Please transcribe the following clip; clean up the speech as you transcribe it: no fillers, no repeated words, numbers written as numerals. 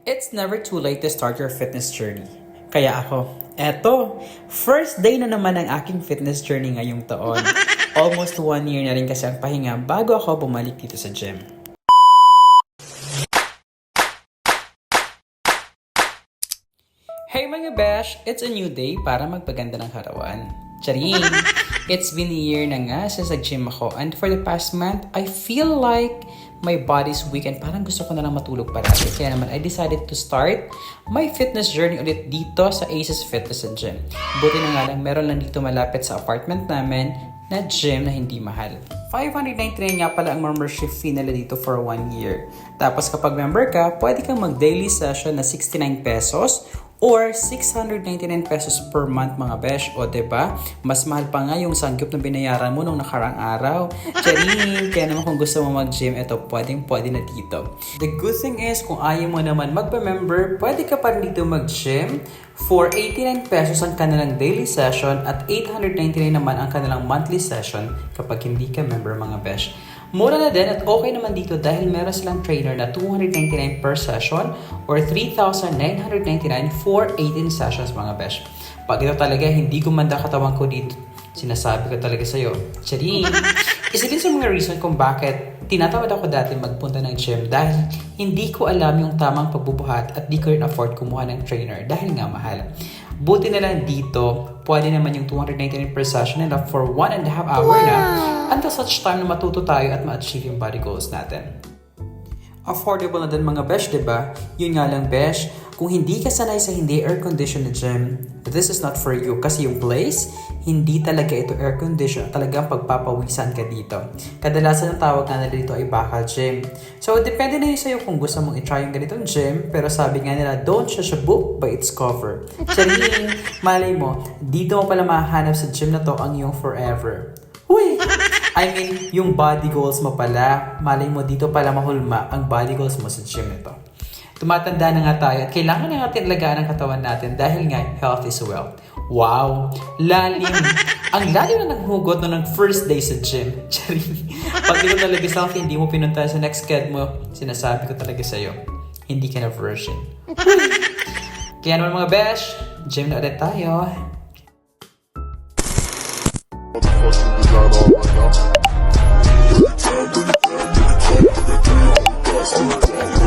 It's never too late to start your fitness journey. Kaya ako, first day na naman ang aking fitness journey ngayong taon. Almost 1 year na rin kasi ang pahinga bago ako bumalik dito sa gym. Hey mga besh! It's a new day para magpaganda ng karawan. Charing! It's been a year na nga since nag-gym ako, and for the past month, I feel like my body's weak and parang gusto ko na lang matulog parati. Kaya naman, I decided to start my fitness journey ulit dito sa Aces Fitness and Gym. Buti na nga lang, meron lang dito malapit sa apartment namin na gym na hindi mahal. 599 nga pala ang membership fee nila dito for 1 year. Tapos kapag member ka, pwede kang mag-daily session na 69 pesos or 699 pesos per month mga besh. O diba? Mas mahal pa nga yung sanggip na binayaran mo nung nakarang araw. Charing! Kaya naman kung gusto mo mag-gym, pwede na dito. The good thing is, kung ayaw mo naman magpa-member, pwede ka pa rin dito mag-gym. For 89 pesos ang kanilang daily session at 899 naman ang kanilang monthly session kapag hindi ka member mga besh. Mura na din at okay naman dito dahil meron silang trainer na 299 per session or 3,999 for 18 sessions mga besh. Pag ito talaga hindi gumanda katawan ko dito, sinasabi ko talaga sa'yo, charing! Isa din sa mga reason kung bakit tinatawad ako dati magpunta ng gym dahil hindi ko alam yung tamang pagbubuhat at di ko rin afford kumuha ng trainer dahil nga mahal. Buti na lang dito, pwede naman yung 299 per session nila for 1.5 hour na until such time na matuto tayo at ma-achieve yung body goals natin. Affordable na din mga besh, diba? Yun nga lang besh, kung hindi ka sanay sa hindi air-conditioned na gym, this is not for you kasi yung place, hindi talaga ito air-conditioned, talagang pagpapawisan ka dito. Kadalasan ang tawag na nila dito ay bakal gym. So, depende na yun sa'yo kung gusto mong i-try yung ganitong gym, pero sabi nga nila, don't judge a book by its cover. Charing! Malay mo, dito mo pala mahanap sa gym na to ang iyong forever. Uy! I mean, yung body goals mo pala, malay mo dito pala mahulma ang body goals mo sa gym nito. Tumatanda na nga tayo at kailangan na natin alagaan ang katawan natin dahil nga health is wealth. Wow! Lalim! Ang lalim na naghugot no ng first day sa gym. Charing! Pag ito talaga sa akin, hindi mo pinunta sa next ked mo, sinasabi ko talaga sa'yo, hindi ka na virgin. Kaya naman mga besh, gym na ulit tayo. Motherfucker, we got all my